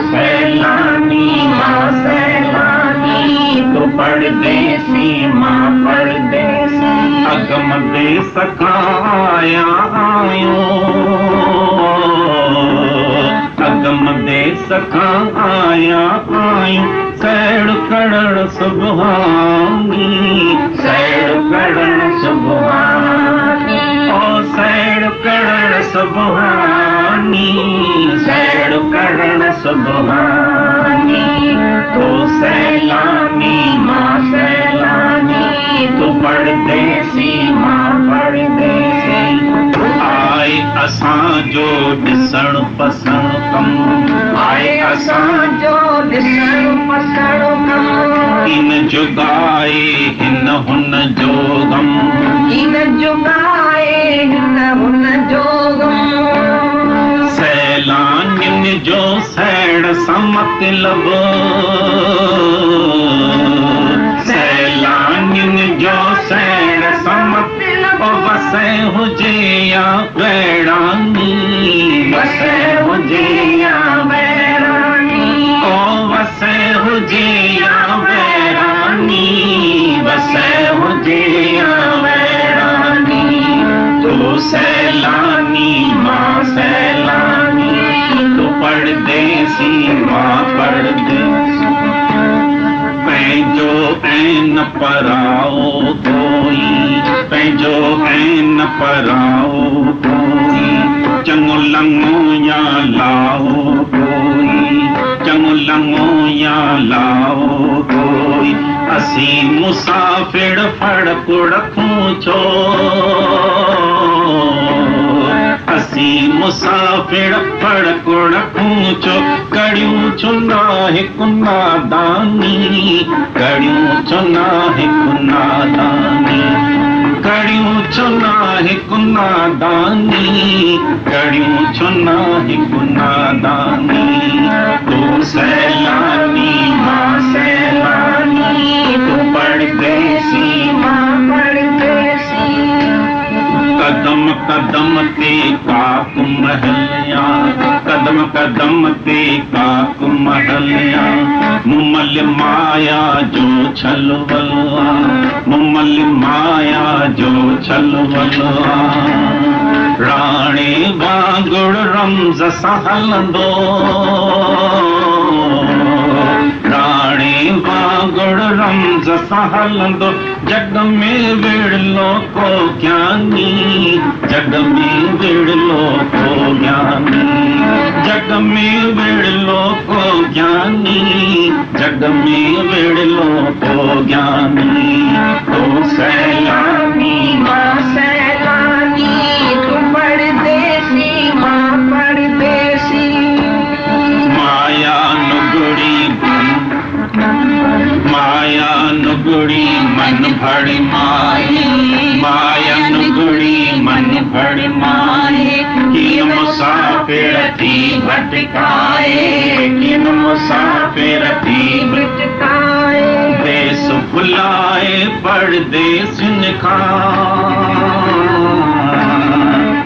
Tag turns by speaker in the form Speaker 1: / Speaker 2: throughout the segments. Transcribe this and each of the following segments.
Speaker 1: सैलानी माँ सैलानी, तो परदेसी माँ परदेसी। अगम देश का आया आयो, अगम देश का आया आयो, सैड़ करण सुबहानी, सैड़ करण सुबहानी, ओ सैड़ करण सुबहानी, सैड़ करण सुबहानी। तो सैलानी माँ सैलानी, तो परदेसी माँ परदेसी। आए असां जो ॾिसण पसंद कम, आए असां जो ॾिसण पसंद कम। इन जुगाए हिन हुन जो गम, इन जुगाए हिन हुन जो गम। सैलानियुनि जो सैड़ सां मतलब, सैलानियुनि जो सैड़ सां मतलब। ओ वसे हुजे या वैरानी, वसे हुजे या वैरानी, ओ वसे हुजे या वैरानी, वसे हुजे या वैरानी। तो सैलानी माँ सैलानी, तो परदेसी माँ परदेसी। पंहिंजो ऐन पराओ कोई, पंहिंजो ऐन पराओ कोई, चङो लङो या लाओ कोई, चङो लङो या लाओ कोई। असीं मुसाफ़िर फड़क रखूं छो, असीं मुसाफ़िर फड़क रखूं छो। कड़ियूं छो नाहे नादानी, कड़ियूं छो नाहे नादानी, कड़ियूं छो नाहे नादानी, कड़ियूं छो नाहे नादानी। तो सैलानी माँ सैलानी, तो परदेसी माँ परदेसी। कदम कदम ते काक महलिया, कदम कदम ते काक महलिया। मुमल माया जो छलवला, मुमल माया जो छलवला। राणे वांगुर रमज़ सां हलंदो, राणे वांगुर रमज़ सां हलंदो। जग में विरलो को ज्ञानी, जग में विरलो को ज्ञानी, जग में विरलो को ज्ञानी, जग में विरलो को ज्ञानी। तो सैलानी माँ सैलानी, तो परदेसी माँ परदेसी। माया नुगड़ी माया नुगड़ी मन भर माए, माया नुगड़ी मन भर माए। किन मुसाफिर थी भटकाए, किन मुसाफिर थी भटकाए। देश भुलाए परदेसिन खां,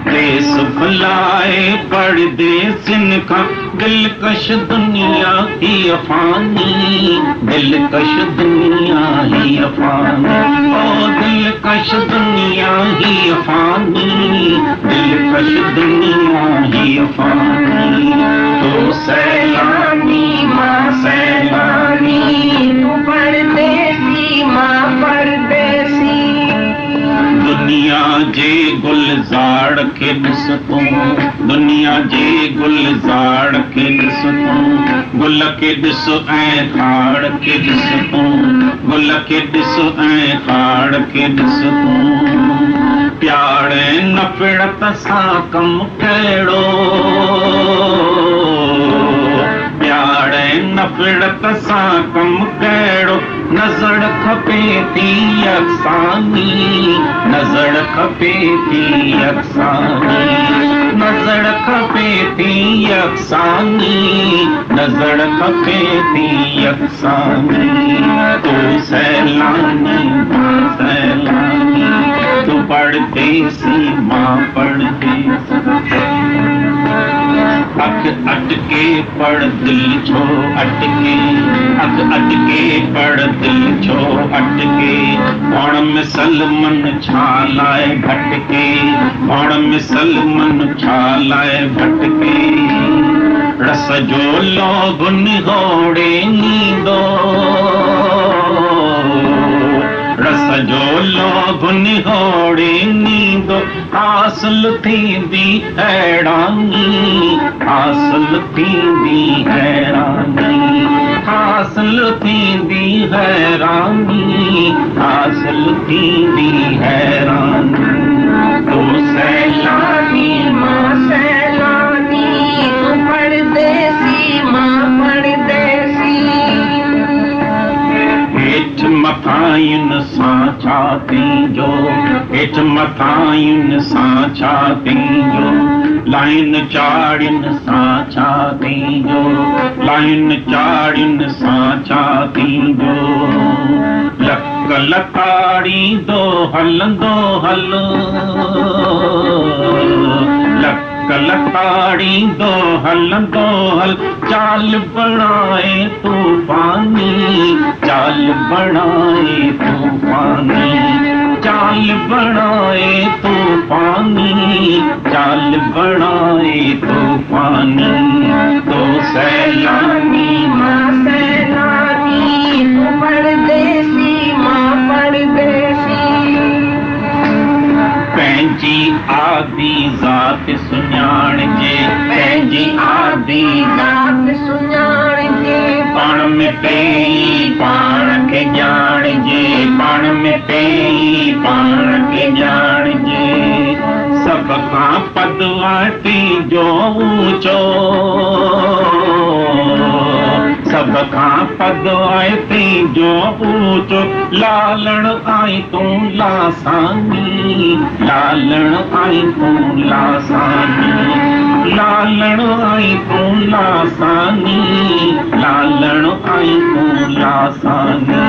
Speaker 1: देश भुलाए परदेसिन खां। दिलकश दुनिया ही अफानी, दिलकश दुनिया ही अफानी, ओ दिलकश दुनिया ही अफानी, दिलकश दुनिया ही अफानी। तो सैलानी माँ सैलानी, तो परदेसी माँ परदेसी। दुनिया जे गुलजार के ॾिस तूं, दुनिया जे गुलजार के ॾिस तूं। गुल के ॾिस ऐं खाड़ के ॾिस तूं, गुल के ॾिस ऐं खाड़ के ॾिस तूं। प्यारे नफ़रत सां कम कहिड़ो, प्यारे नफ़रत सां कम कहिड़ो। नज़र खपे थी अफ़सानी, नज़र खपे थी अफ़सानी, नज़र खपे थी अफ़सानी, नज़र खपे थी अफ़सानी। तो सैलानी माँ सैलानी, तो परदेसी माँ परदेसी। अटके पड़ दिल छो अटके अग अटके पड़ दिल छो अटके कौन मुसलमान छालाए भटके कौन मुसलमान छालाए भटके रस जो लोगुन होड़े नींदो रस जो लोगुन होड़े नींदो हासिल थींदी हैरानी हासिल थींदी हैरानी हासिल थींदी हैरानी हासिल थींदी हैरानी तो सैलानी मां सैलानी तू परदेसी मां परदेसी हेठ मथायुन सां छाती जो हेठ मथायुन सां छाती जो लाइन चाड़िन सां छाती जो लाइन चाड़िन सां छाती जो लक लताड़ी दो हलंदो हल लक लताड़ी दो हलंदो हल चाल बनाए तूफानी चाल बनाए तूफानी चाल बनाए तूफानी चाल बनाए तूफानी तो सैलानी मां सैलानी तू परदेसी मां परदेसी पंहिंजी आदि ज़ात सुञाणजे पंहिंजी आदि ज़ात सुञाणजे पाण में पेई पाण खे ॼाणजे पाण में पेई पाण खे ॼाणजे सभ खां पदवाती जो ऊंचो सभ खां पदवाती जो ऊंचो लालण आई तूं लासानी लालण आई तूं लासानी लालण आई तूं लासानी लालण आई तूं लासानी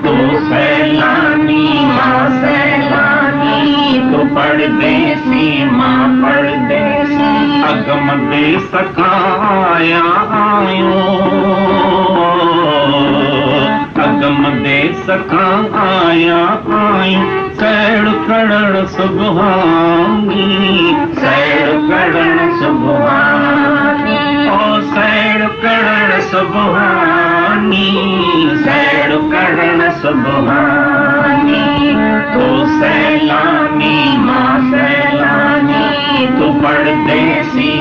Speaker 1: तो सैलानी मां सैलानी तो परदेसी मां परदेसी अगम देश खां आया आयो अगम देश खां आया आयूं सैर करण सुभानी सैर करण सुभानी ओ सैर करण सुभानी सैर करण सुभानी तो सैलानी मां सैलानी तू परदेसी